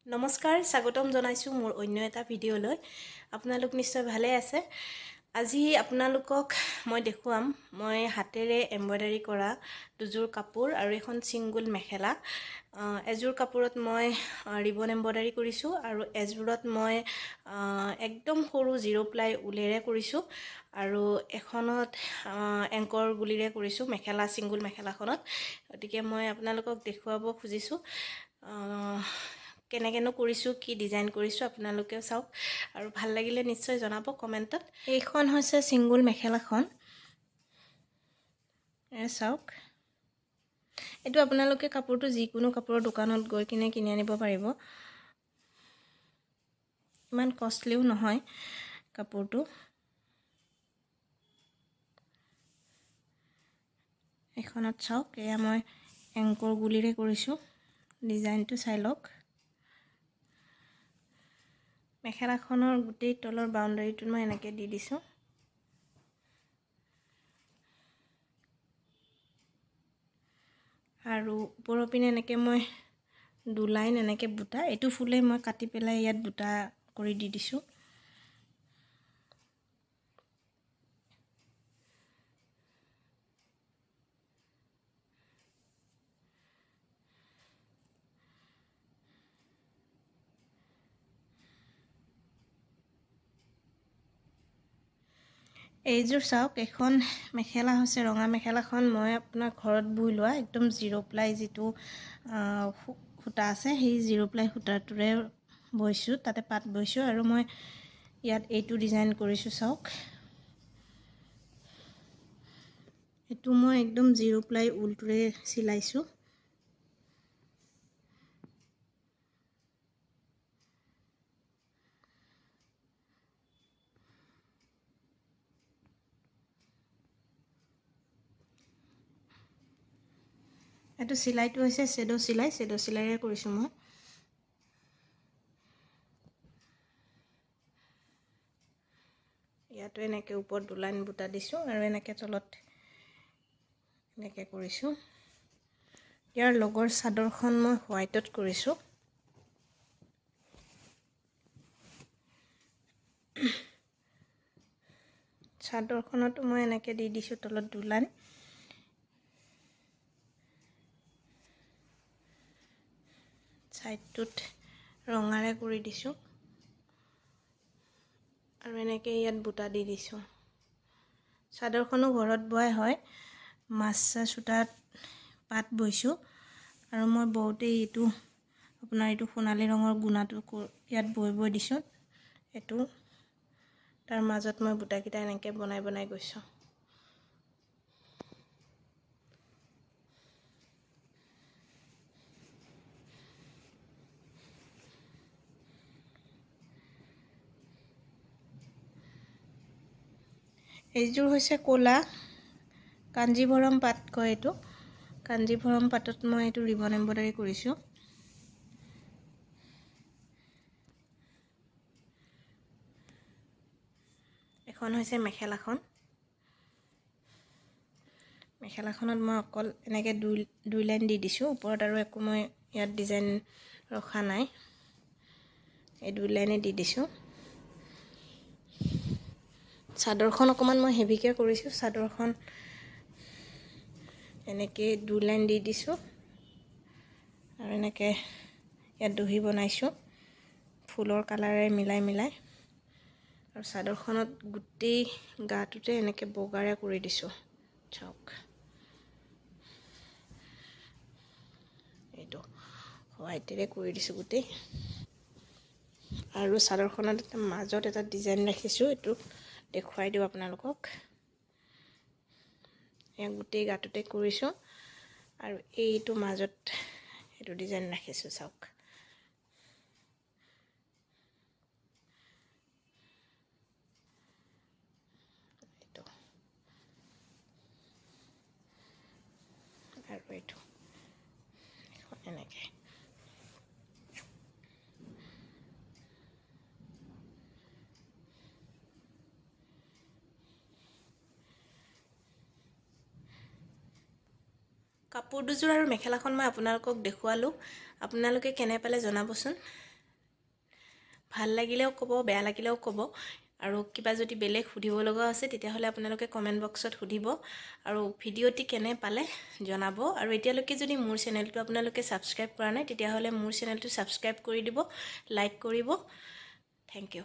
নমস্কাৰ স্বাগতম জনাইছো মোৰ অন্য এটা ভিডিঅ'লৈ আপোনালোক নিশ্চয় ভালে আছে আজি আপোনালোকক মই দেখুৱাম মই হাতেৰে এমব্ৰইডাৰী কৰা দুযোৰ কাপোৰ আৰু এখন সিঙ্গল মেখেলা এযোৰ কাপোৰত মই ৰিবন এমব্ৰইডাৰী কৰিছো আৰু এযোৰত মই একদম সৰু জিৰো প্লাই উলেৰে কৰিছো আৰু এখনত এংকৰ গুলিৰে কৰিছো মেখেলা সিঙ্গল মেখেলাখনত গতিকে মই আপোনালোকক দেখুৱাব খুজিছো কেনেকেনো কৰিছো কি ডিজাইন কৰিছো আপোনালোকেও চাওক আৰু ভাল লাগিলে নিশ্চয় জনাব কমেন্টত এইখন হৈছে সিঙ্গল মেখেলাখন চাওক এটো আপোনালোকে কাপোৰটো যিকোনো কাপোৰৰ দোকানত গৈ কিনে আনিব পাৰিব ইমান কষ্টলিও নহয় কাপোৰটো এখনত চাওক এয়া মই এংকৰ গুলিৰে কৰিছো ডিজাইনটো চাই লওক মেখেলাখনৰ গুটেই তলৰ বাউণ্ডাৰীটো মই এনেকৈ দি দিছো আৰু ওপৰৰ পিনে এনেকৈ মই দু লাইন এনেকৈ বুটা এটো ফুলে মই কাটি পেলাই ইয়াত বুটা কৰি দি দিছো এইযোৰ চাওক এখন মেখেলা হৈছে ৰঙা মেখেলাখন মই আপোনাৰ ঘৰত বুই লোৱা একদম জিৰো প্লাই যেটো সূতা আছে সেই জিৰো প্লাই সূতাটোৰে বৈছো তাতে পাত বৈছো আৰু মই ইয়াত এইটো ডিজাইন কৰিছো চাওক এটো মই একদম জিৰো প্লাই উলটোৰে সিলাইছো এটো সিলাইটো হৈছে সেডো সিলাইৰে কৰিছো মই ইয়াতো এনেকে ওপৰত দু লাইন বুটা দিছো আৰু এনেকে তলত এনেকে কৰিছো ইয়াৰ লগৰ চাদৰখন মই হোৱাইটত কৰিছো চাদৰখনতো মই এনেকে দি দিছো তলত দু লাইন সাইডটোত ৰঙাৰে কৰি দিছো আৰু এনেকে ইয়াত বুটা দি দিছো চাদৰখনো ঘৰত বয় হয় মাছছা সুতাত পাত বৈছো আৰু মই বহুতে এটো আপোনাৰ এটো সোণালী ৰঙৰ গুণাটো ইয়াত বৈ দিছো এটো তাৰ মাজত মই বুটা কিটা এনেকে বনাই গৈছো এইযোৰ হৈছে কোলা কাঞ্জিভৰম পাত কয় এটো কাঞ্জিভৰম পাতত মই এটো ৰিবন এমব্ৰইডাৰী কৰিছো এখন হৈছে মেখেলাখনত মই অকল এনেকে দুই লাইন দি দিছো ওপৰত আৰু একো মই ইয়াত ডিজাইন ৰখা নাই এই দুই লাইনে দি দিছো চাদৰখন অকমান মই হেভিকে কৰিছো চাদৰখন এনেকে দুই লাইন দি দিছো আৰু এনেকে ইয়াত দহি বনাইছো ফুলৰ কালাৰে মিলাই আৰু চাদৰখনত গুটেই গাটোতে এনেকে বগাৰে কৰি দিছো চাওক এইটো হোৱাইটেৰে কৰি দিছো গুটেই আৰু চাদৰখনত মাজত এটা ডিজাইন ৰাখিছো এটো দেখুৱাই দিও আপোনালোকক এই গুটেই গাটোতে কৰিছো আৰু এইটো মাজত এটো ডিজাইন ৰাখিছো চাওক এটো আৰু এটো এনেকে কাপোৰ দুযোৰ আৰু মেখেলাখন মই আপোনালোকক দেখুৱালো আপোনালোকে কেনে পালে জনাবচোন ভাল লাগিলেও ক'ব, বেয়া লাগিলেও ক'ব। আৰু কিবা যদি বেলেগ সুধিব লগা আছে তেতিয়াহ'লে আপোনালোকে কমেণ্ট বক্সত সুধিব আৰু ভিডিঅ'টি কেনে পালে জনাব। আৰু এতিয়ালৈকে যদি মোৰ চেনেলটো আপোনালোকে ছাবস্ক্ৰাইব কৰা নাই তেতিয়াহ'লে মোৰ চেনেলটো ছাবস্ক্ৰাইব কৰি দিব, লাইক কৰিব। Thank U.